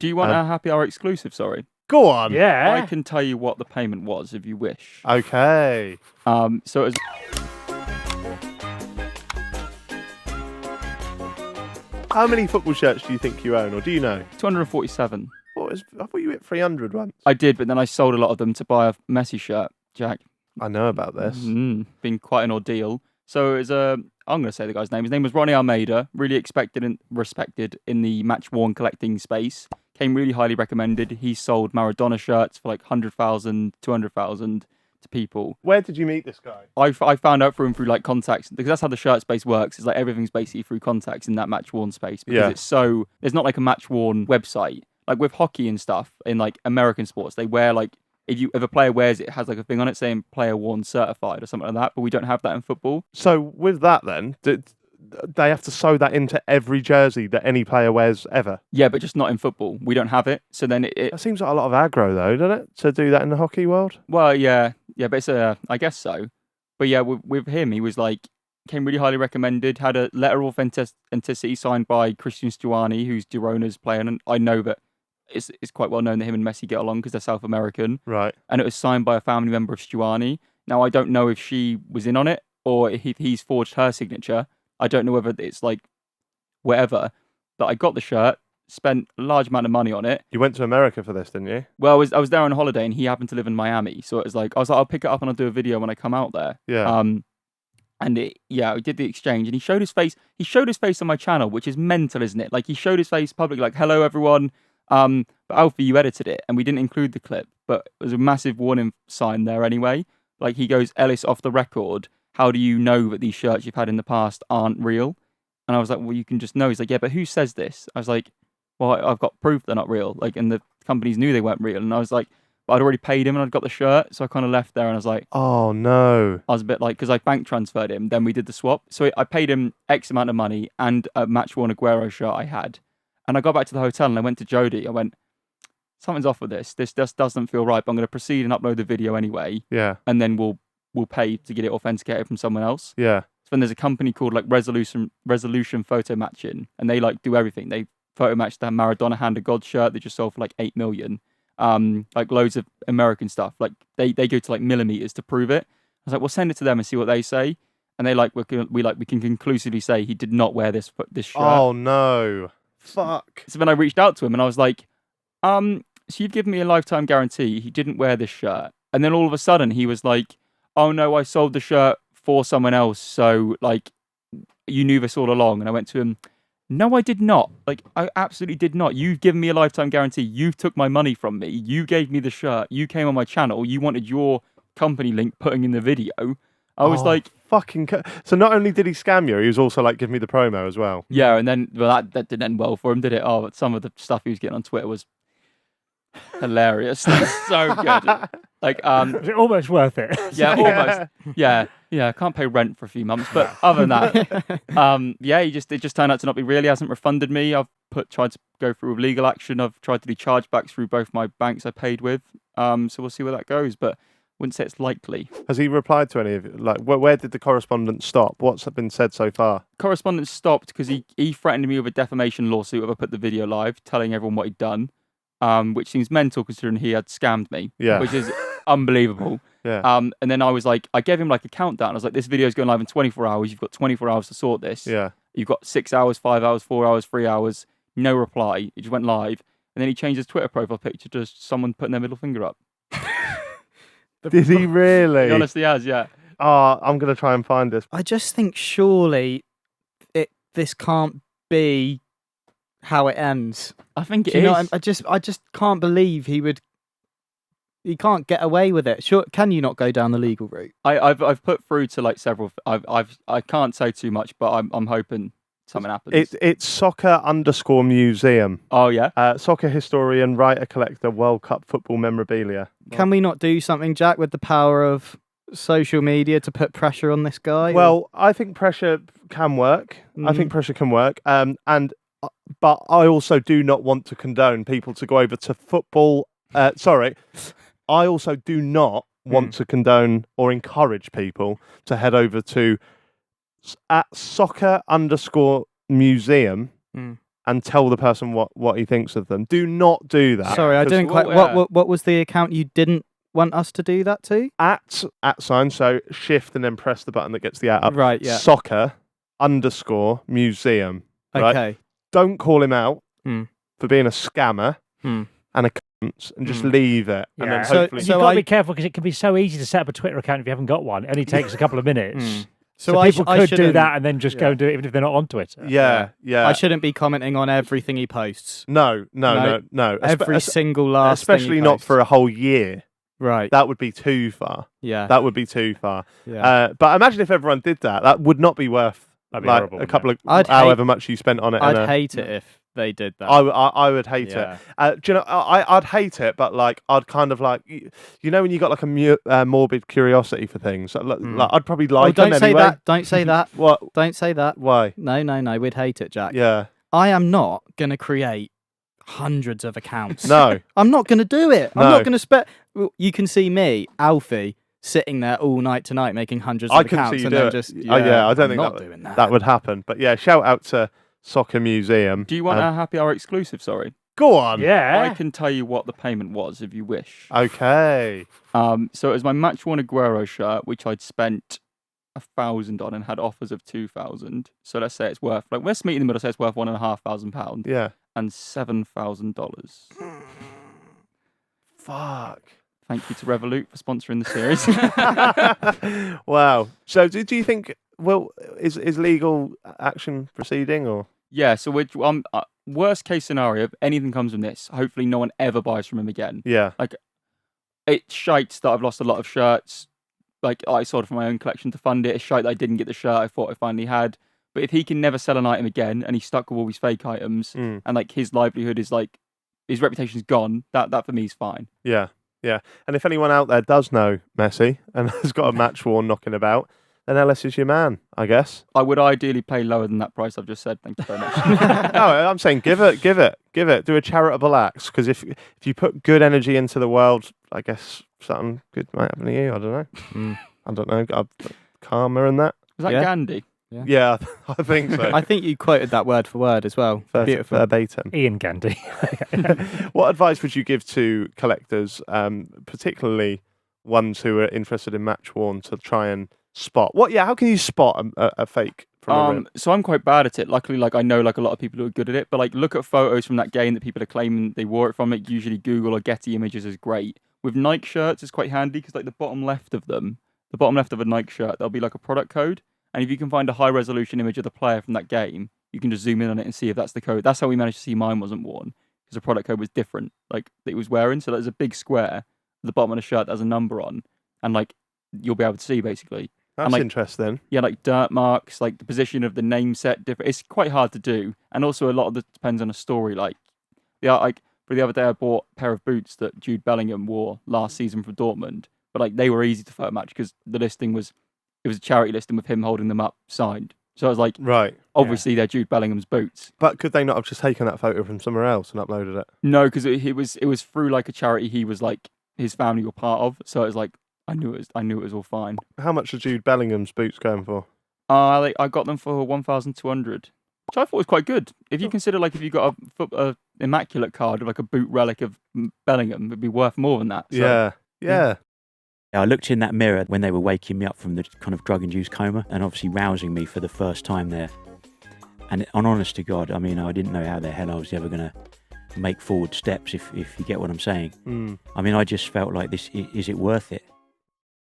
Do you want a happy hour exclusive? Sorry. Go on. Yeah. I can tell you what the payment was if you wish. Okay. So it was. How many football shirts do you think you own, or do you know? 247. I thought you hit 300 once. I did, but then I sold a lot of them to buy a Messi shirt, Jack. I know about this. Been quite an ordeal. So it was I'm going to say the guy's name. His name was Ronnie Almeida. Really expected and respected in the match-worn collecting space. Came really highly recommended. He sold Maradona shirts for like 100,000, 200,000 to people. Where did you meet this guy? I found out through like contacts, because that's how the shirt space works. It's like everything's basically through contacts in that match-worn space, because there's not like a match-worn website. Like with hockey and stuff, in like American sports, they wear like, if a player wears it, it has like a thing on it saying player worn certified or something like that, but we don't have that in football. So with that then, they have to sew that into every jersey that any player wears ever? Yeah, but just not in football. We don't have it. So then That seems like a lot of aggro though, doesn't it? To do that in the hockey world? Well, yeah, but it's I guess so. But yeah, with him, he was like, came really highly recommended, had a letter of authenticity signed by Christian Stuani, who's Girona's player, and I know that it's quite well known that him and Messi get along because they're South American. Right. And it was signed by a family member of Stuani. Now, I don't know if she was in on it or if he's forged her signature. I don't know whether it's like whatever. But I got the shirt, spent a large amount of money on it. You went to America for this, didn't you? Well, I was there on holiday and he happened to live in Miami. So it was like, I was like, I'll pick it up and I'll do a video when I come out there. Yeah. We did the exchange and he showed his face. He showed his face on my channel, which is mental, isn't it? Like he showed his face publicly, like, hello, everyone. But Alfie, you edited it, and we didn't include the clip, but it was a massive warning sign there anyway. Like, he goes, Ellis, off the record, how do you know that these shirts you've had in the past aren't real? And I was like, well, you can just know. He's like, yeah, but who says this? I was like, well, I've got proof they're not real. Like, and the companies knew they weren't real. And I was like, but I'd already paid him and I'd got the shirt, so I kind of left there and I was like, oh, no. I was a bit like, because I bank transferred him, then we did the swap. So I paid him X amount of money and a match-worn Aguero shirt I had. And I got back to the hotel and I went to Jodie. I went, something's off with this. This just doesn't feel right, but I'm going to proceed and upload the video anyway. Yeah. And then we'll pay to get it authenticated from someone else. Yeah. So then there's a company called like Resolution Photo Matching, and they like do everything. They photo match the Maradona Hand of God shirt they just sold for like 8 million. Like loads of American stuff. Like they go to like millimeters to prove it. I was like, well, send it to them and see what they say. And they like we can conclusively say he did not wear this shirt. Oh no. Fuck. So then I reached out to him and I was like, so you've given me a lifetime guarantee he didn't wear this shirt. And then all of a sudden he was like, oh no, I sold the shirt for someone else. So like, you knew this all along. And I went to him, no, I did not. Like, I absolutely did not. You've given me a lifetime guarantee. You took my money from me. You gave me the shirt. You came on my channel. You wanted your company link putting in the video. I was like, so not only did he scam you, he was also like, give me the promo as well. Yeah, and then that didn't end well for him, did it? Oh, but some of the stuff he was getting on Twitter was hilarious. So good. Like, was it almost worth it? Yeah, almost. Yeah. I can't pay rent for a few months, but other than that, it just turned out to not be real. He hasn't refunded me. I've tried to go through legal action. I've tried to do chargebacks through both my banks I paid with. So we'll see where that goes, but wouldn't say it's likely. Has he replied to any of it? Like, where did the correspondence stop? What's been said so far? Correspondence stopped because he threatened me with a defamation lawsuit if I put the video live, telling everyone what he'd done, which seems mental considering he had scammed me, which is unbelievable. Yeah. And then I was like, I gave him like a countdown. I was like, this video is going live in 24 hours. You've got 24 hours to sort this. Yeah. You've got 6 hours, 5 hours, 4 hours, 3 hours. No reply. It just went live. And then he changed his Twitter profile picture to just someone putting their middle finger up. Did he really? He honestly has, yeah. Oh, I'm going to try and find this. I just think surely this can't be how it ends. I think it Do you know is. what I just can't believe he can't get away with it. Sure, can you not go down the legal route? I've put through to like several. I can't say too much, but I'm hoping something happens. It's soccer_museum. Oh yeah. Soccer historian, writer, collector, World Cup football memorabilia. Can we not do something, Jack, with the power of social media to put pressure on this guy? Well, I think pressure can work. I think pressure can work. But I also do not want to condone people to go over to football. I also do not want to condone or encourage people to head over to at soccer_museum and tell the person what he thinks of them. Do not do that. Sorry, I 'cause didn't quite. What was the account you didn't want us to do that to? at sign, so shift and then press the button that gets the at up. Right, yeah. Soccer_museum. Right? Okay. Don't call him out Hmm. for being a scammer Hmm. and a cunt, and just leave it. And Yeah. then So- hopefully, You've so got I- to be careful because it can be so easy to set up a Twitter account if you haven't got one. It only takes a couple of minutes. So people I could do shouldn't- that and then just go Yeah. and do it even if they're not on Twitter. yeah. I shouldn't be commenting on everything he posts. No. Every single last thing he Especially not posts. for a whole year. Right. That would be too far. Yeah. That would be too far. Yeah. But imagine if everyone did that. That would not be worth That'd be like horrible, a wouldn't couple of I'd however much you spent on it. I'd hate it if they did that. I would hate Yeah. it. Do you know? I'd hate it, but like I'd kind of like you know when you got like a morbid curiosity for things. Like, I'd probably like don't them say anyway. that. Don't say that. What? Don't say that. Why? No. We'd hate it, Jack. Yeah. I am not going to create hundreds of accounts. No. I'm not going to do it. I'm No. not going to spend. You can see me, Alfie, sitting there all night tonight making hundreds I of couldn't accounts see you and do then it. just. Yeah, I don't I'm think not that doing that. that would happen. But yeah, shout out to Soccer Museum. Do you want a happy hour exclusive? Sorry. Go on. Yeah. I can tell you what the payment was if you wish. Okay. So it was my Match One Aguero shirt, which I'd spent 1,000 on and had offers of 2,000. So let's say it's worth, like, let's meet in the middle, say it's worth £1,500 Yeah. and $7,000. Fuck. Thank you to Revolut for sponsoring the series. Wow. So do you think is legal action proceeding or? Yeah, so which worst case scenario, if anything comes from this, hopefully no one ever buys from him again. Yeah. It's shite that I've lost a lot of shirts. Like, I sold it from my own collection to fund it. It's shite that I didn't get the shirt I thought I finally had. But if he can never sell an item again and he's stuck with all these fake items and like his livelihood is like, his reputation's gone, that for me is fine. Yeah. Yeah. And if anyone out there does know Messi and has got a match worn knocking about, then Ellis is your man, I guess. I would ideally pay lower than that price I've just said. Thank you very much. No, I'm saying give it. Do a charitable act, because if you put good energy into the world, I guess something good might happen to you. I don't know. I don't know. Karma and that. Was that Yeah. Gandhi? Yeah, I think so. I think you quoted that word for word as well. Beautiful. Verbatim. Ian Gandhi. What advice would you give to collectors, particularly ones who are interested in match worn, to try and spot? How can you spot a fake from a real? So I'm quite bad at it. Luckily, like I know like a lot of people who are good at it. But like look at photos from that game that people are claiming they wore it from. It usually Google or Getty Images is great. With Nike shirts, it's quite handy because like the bottom left of a Nike shirt, there'll be like a product code. And if you can find a high resolution image of the player from that game, you can just zoom in on it and see if that's the code. That's how we managed to see mine wasn't worn, because the product code was different, like that he was wearing. So there's a big square at the bottom of the shirt that has a number on, and like you'll be able to see basically. That's like, interesting. Yeah, like dirt marks, like the position of the name set different. It's quite hard to do, and also a lot of it depends on a story. Like for the other day, I bought a pair of boots that Jude Bellingham wore last season for Dortmund, but like they were easy to photo match because the listing was. It was a charity listing with him holding them up signed. So I was like, Right. obviously they're Jude Bellingham's boots. But could they not have just taken that photo from somewhere else and uploaded it? No, because it was through like a charity he was like his family were part of. So it was like I knew it was all fine. How much are Jude Bellingham's boots going for? I got them for 1,200, which I thought was quite good. If you consider like if you got a immaculate card of like a boot relic of Bellingham, it'd be worth more than that. So, Yeah. I looked in that mirror when they were waking me up from the kind of drug-induced coma and obviously rousing me for the first time there. And honest to God, I mean, I didn't know how the hell I was ever going to make forward steps, if you get what I'm saying. I mean, I just felt like this, is it worth it?